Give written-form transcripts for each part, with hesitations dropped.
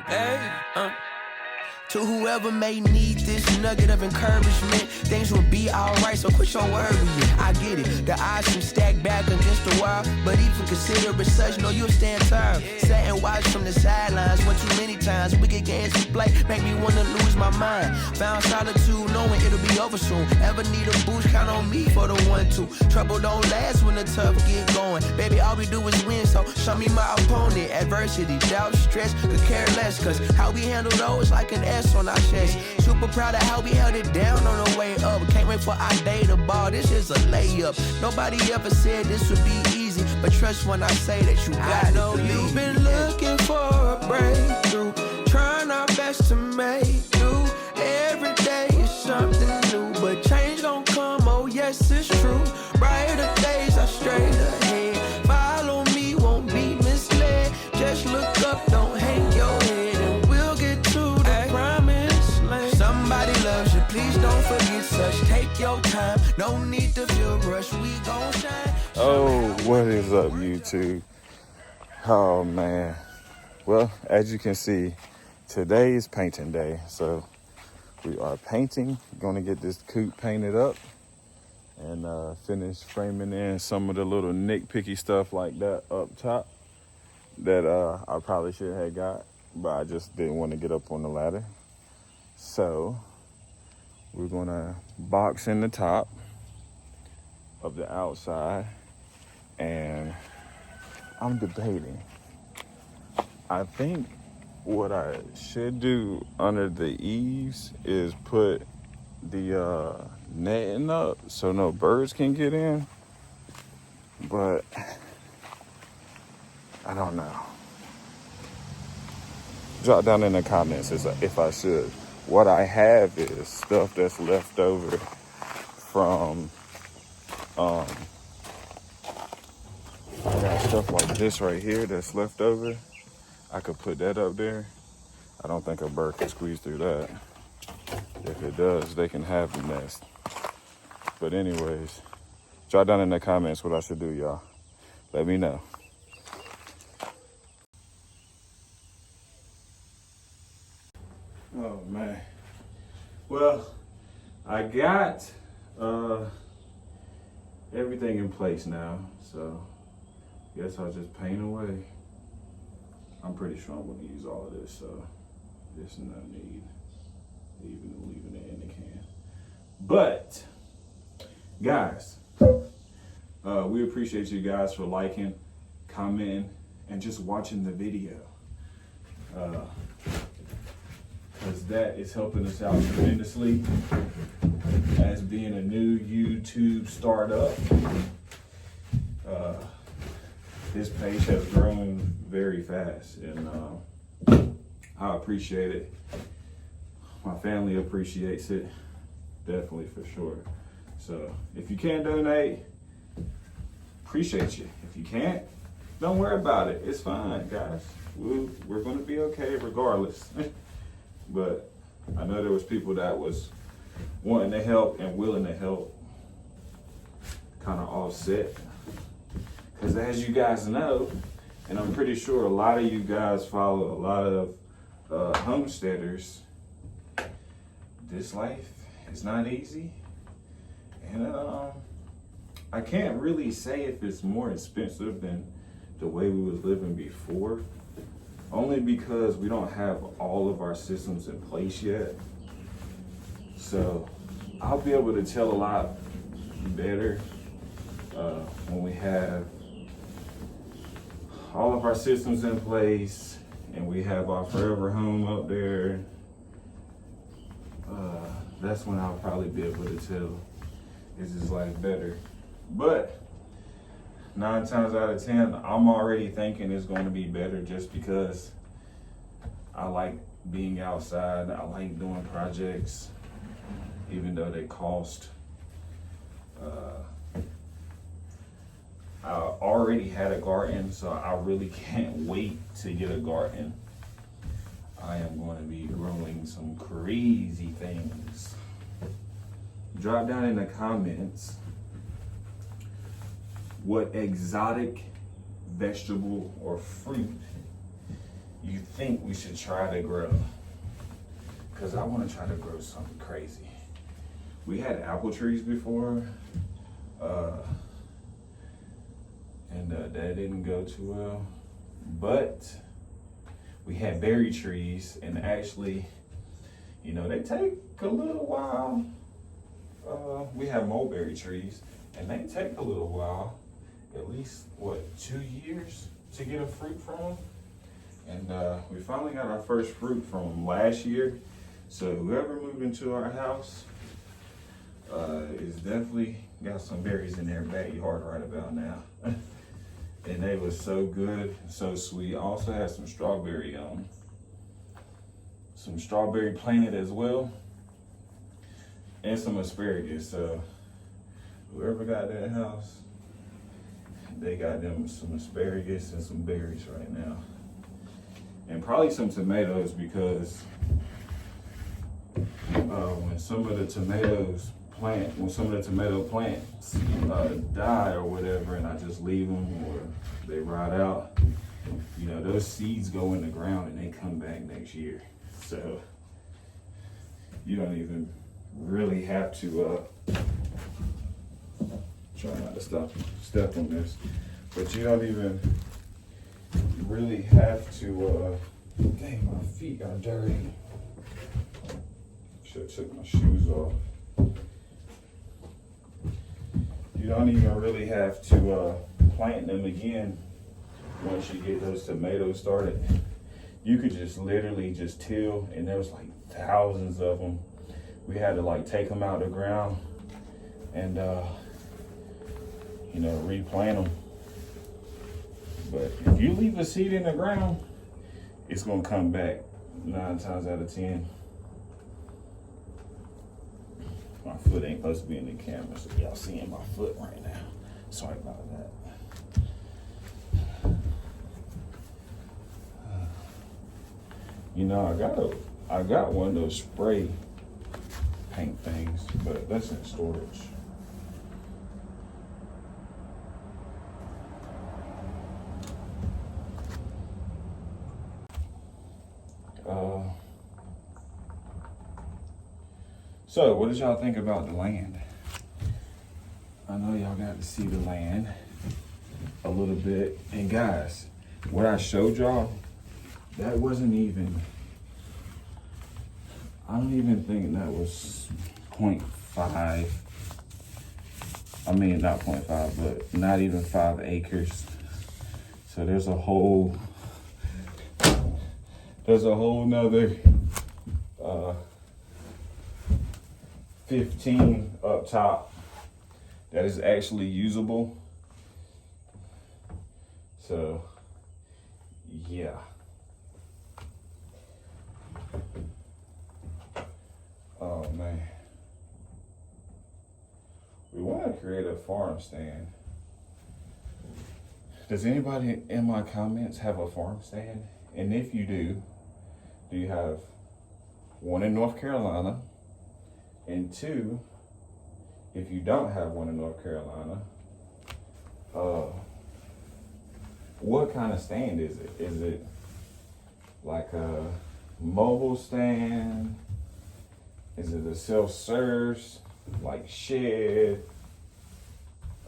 Hey, to whoever may need this nugget of encouragement, things will be alright, so quit your worry. I get it, the odds can stack back against the wall, but even consider it such, know you'll stand tall. Sat and watch from the sidelines, one too many times. Wicked games we play, make me wanna lose my mind. Found solitude, knowing it'll be over soon. Ever need a boost, count on me for the 1-2. Trouble don't last when the tough get going. Baby, all we do is win, so show me my opponent. Adversity, doubt, stress, could care less, cause how we handle those like an S on our chest. Super proud of how we held it down on the way up. Can't wait for our day to ball, this is a layup. Nobody ever said this would be easy, but trust when I say that you got it. I know you've been looking for a breakthrough, trying our best to make do. Every day is something new, but change gon' come, oh yes it's true. Brighter days are straight ahead. Follow me, won't be misled. Just look up, don't hang your head, and we'll get to the promised land. Somebody loves you, please don't forget such. Take your time, no need to feel rushed. We gon' shine. Oh, what is up, YouTube? Oh man, well, as you can see, today is painting day, so we are painting. Gonna get this coop painted up and finish framing in some of the little nitpicky stuff like that up top that I probably should have got, but I just didn't want to get up on the ladder. So we're gonna box in the top of the outside, and I'm debating. I think what I should do under the eaves is put the netting up so no birds can get in, but I don't know. Drop down in the comments if I should. What I have is stuff that's left over from I got stuff like this right here that's left over. I could put that up there. I don't think a bird can squeeze through that. If it does, they can have the nest. But anyways, drop down in the comments what I should do, y'all. Let me know. Oh man. Well, I got everything in place now, so guess I'll just paint away. I'm pretty sure I'm gonna use all of this, so there's no need even leaving it in the can. But guys, we appreciate you guys for liking, commenting, and just watching the video. Because that is helping us out tremendously as being a new YouTube startup. This page has grown very fast, and I appreciate it. My family appreciates it, definitely, for sure. So if you can donate, appreciate you. If you can't, don't worry about it. It's fine, guys. We're going to be okay regardless. But I know there was people that was wanting to help and willing to help, kind of offset. Because as you guys know, and I'm pretty sure a lot of you guys follow a lot of homesteaders, this life is not easy. And I can't really say if it's more expensive than the way we was living before, only because we don't have all of our systems in place yet. So I'll be able to tell a lot better when we have all of our systems in place and we have our forever home up there. That's when I'll probably be able to tell, is this life better? But 9 times out of 10, I'm already thinking it's going to be better, just because I like being outside. I like doing projects, even though they cost. I already had a garden, so I really can't wait to get a garden. I am going to be growing some crazy things. Drop down in the comments what exotic vegetable or fruit you you think we should try to grow? Because I want to try to grow something crazy. We had apple trees before, and that didn't go too well. But we had berry trees, and actually, you know, they take a little while. We have mulberry trees, and they take a little while, at least, what, 2 years to get a fruit from them? And we finally got our first fruit from them last year. So whoever moved into our house is definitely got some berries in their backyard right about now. And they was so good, so sweet. I also had some strawberry planted as well, and some asparagus. So whoever got that house, they got them some asparagus and some berries right now, and probably some tomatoes, because when some of the tomato plants die or whatever, and I just leave them or they rot out, you know, those seeds go in the ground and they come back next year. So you don't even really have to try not to step on this, but you don't even really have to dang, my feet are dirty. Should have took my shoes off. You don't even really have to plant them again once you get those tomatoes started. You could just literally just till, and there was like thousands of them. We had to like take them out of the ground and you know, replant them. But if you leave a seed in the ground, it's gonna come back 9 times out of 10. My foot ain't supposed to be in the camera, so y'all seeing my foot right now. Sorry about that. You know, I got one of those spray paint things, but that's in storage. So, what did y'all think about the land? I know y'all got to see the land a little bit. And guys, what I showed y'all, that wasn't even, I don't even think that was 0.5. I mean, not 0.5, but not even 5 acres. So there's a whole nother 15 up top that is actually usable. So yeah. Oh man. We want to create a farm stand. Does anybody in my comments have a farm stand? And if you do you have one in North Carolina? And 2, if you don't have one in North Carolina, what kind of stand is it? Is it like a mobile stand? Is it a self-service, like shed?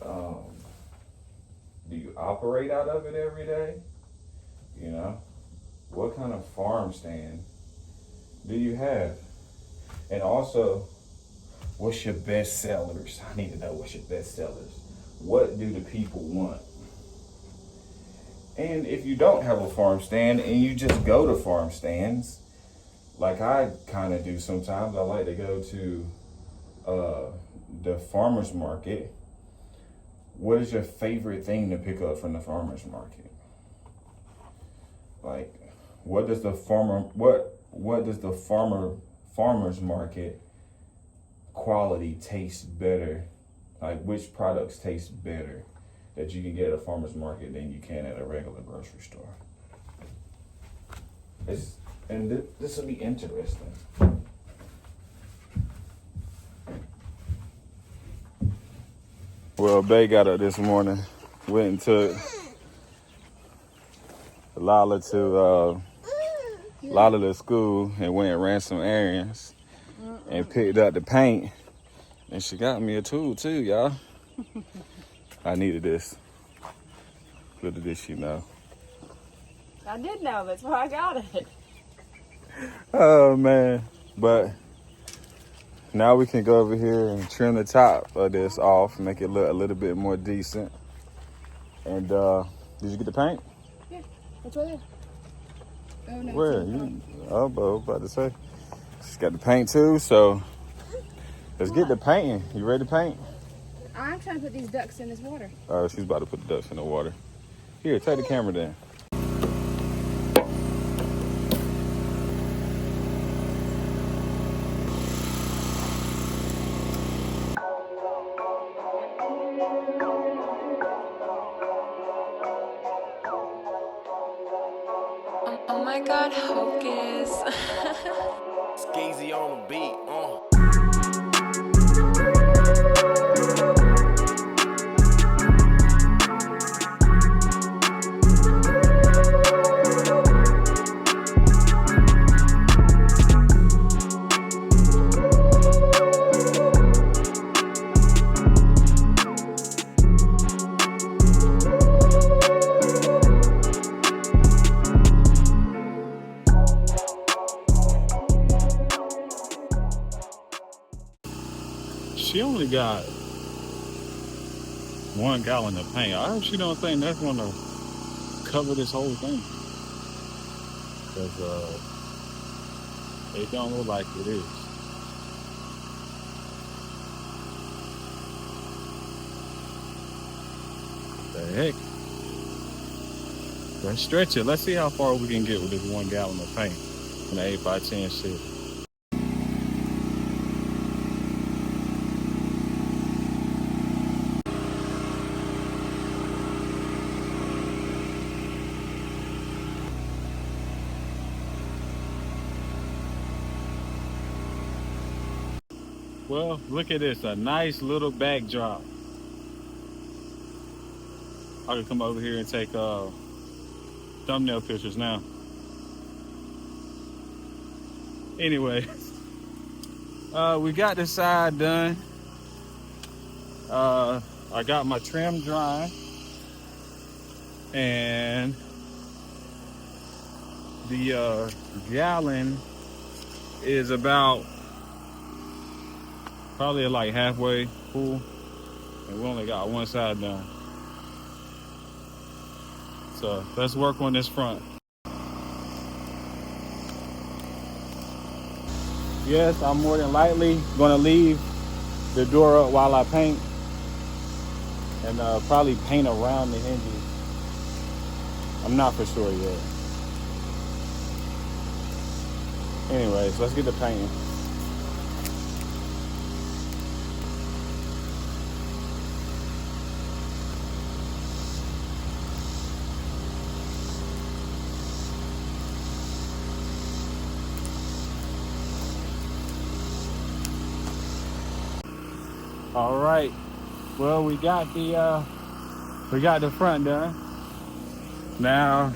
Do you operate out of it every day? You know, what kind of farm stand do you have? And also, what's your best sellers? I need to know what's your best sellers. What do the people want? And if you don't have a farm stand and you just go to farm stands, like I kind of do sometimes, I like to go to the farmer's market. What is your favorite thing to pick up from the farmer's market? Like, what does the farmer's market quality taste better? Like, which products taste better that you can get at a farmer's market than you can at a regular grocery store? This will be interesting. Well, Bay got up this morning, went and took Lala to Lala to school and went and ran some errands and picked up the paint. And she got me a tool too, y'all. I needed this. Little did she know. I did know, that's why I got it. Oh man. But now we can go over here and trim the top of this off, make it look a little bit more decent. And did you get the paint? Yeah, it's right there. Oh, no, Where? I was about to say. She's got the paint too, so let's get the painting. You ready to paint? I'm trying to put these ducks in this water. Oh, she's about to put the ducks in the water. Here, take the camera down. Oh my God, Hocus. Skeezy on the beat. She only got 1 gallon of paint. I hope she don't think that's gonna cover this whole thing. Cause it don't look like it is. What the heck? Let's stretch it. Let's see how far we can get with this 1 gallon of paint in an 8x10 sheet. Well, look at this, a nice little backdrop. I can come over here and take thumbnail pictures now. Anyway, we got this side done. I got my trim drying, and the gallon is about probably like halfway full, and we only got one side done. So let's work on this front. Yes, I'm more than likely gonna leave the door up while I paint, and probably paint around the hinges. I'm not for sure yet. Anyways, let's get the painting. All right, well, we got the front done. Now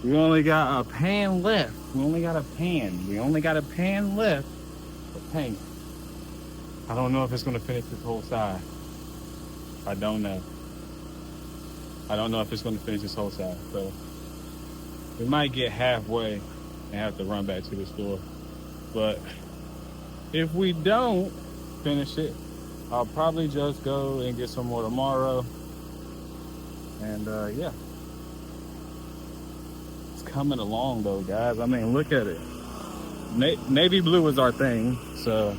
we only got a pan left. We only got a pan left for paint. I don't know if it's gonna finish this whole side. I don't know if it's gonna finish this whole side. So we might get halfway and have to run back to the store. But if we don't finish it, I'll probably just go and get some more tomorrow. And yeah, it's coming along though, guys. I mean, look at it. Navy blue is our thing, so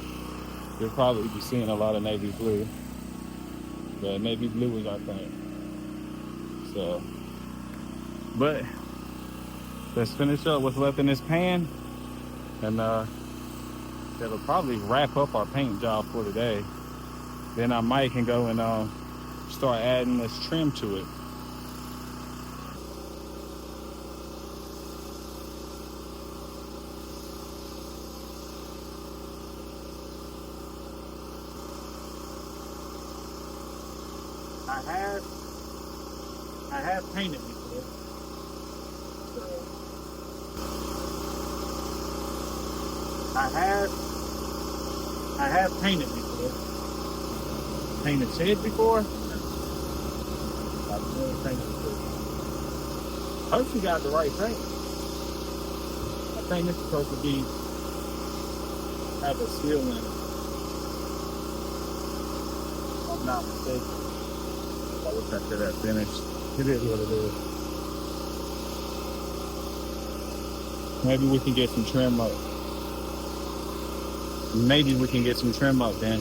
you'll probably be seeing a lot of navy blue. But navy blue is our thing. So, but let's finish up what's left in this pan, and that'll probably wrap up our paint job for today. Then I might can go and start adding this trim to it. I have painted before. So I have painted before. Painted shed before. I've never painted before. Hope she got the right paint. I think this is supposed to be have a seal in it. If I'm not mistaken. I wish I could have finished. It is what it is. Maybe we can get some trim up. Maybe we can get some trim up then.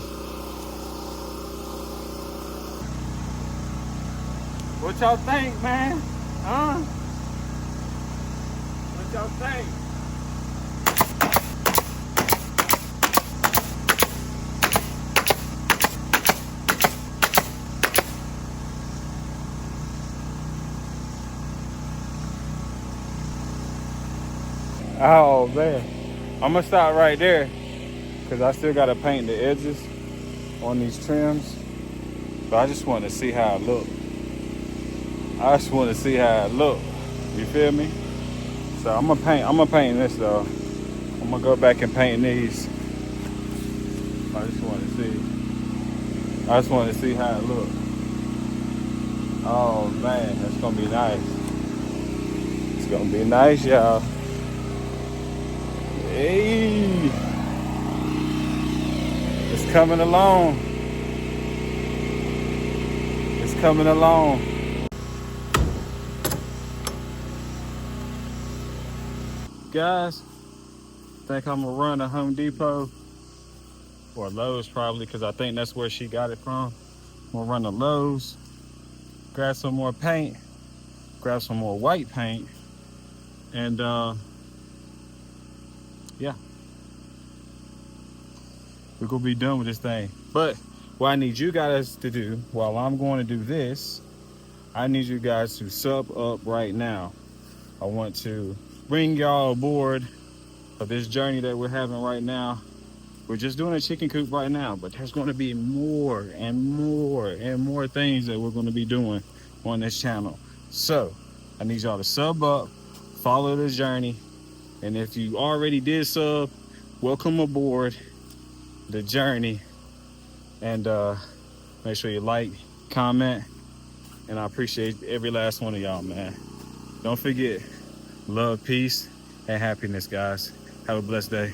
What y'all think, man? Huh? What y'all think? Oh man, I'm gonna stop right there because I still gotta paint the edges on these trims. But I just want to see how it look. I just want to see how it look. You feel me? So I'm gonna paint this though. I'm gonna go back and paint these. I just want to see how it look. Oh man, that's gonna be nice. It's gonna be nice, y'all. Hey, it's coming along. It's coming along. Guys, I think I'm gonna run to Home Depot or Lowe's probably, because I think that's where she got it from. I'm gonna run to Lowe's, grab some more paint, grab some more white paint, and yeah, we're gonna be done with this thing. But what I need you guys to do while I'm going to do this, I need you guys to sub up right now. I want to bring y'all aboard of this journey that we're having right now. We're just doing a chicken coop right now, but there's going to be more and more and more things that we're going to be doing on this channel. So I need y'all to sub up, follow the journey. And if you already did sub, welcome aboard the journey. And make sure you like, comment, and I appreciate every last one of y'all, man. Don't forget, love, peace, and happiness, guys. Have a blessed day.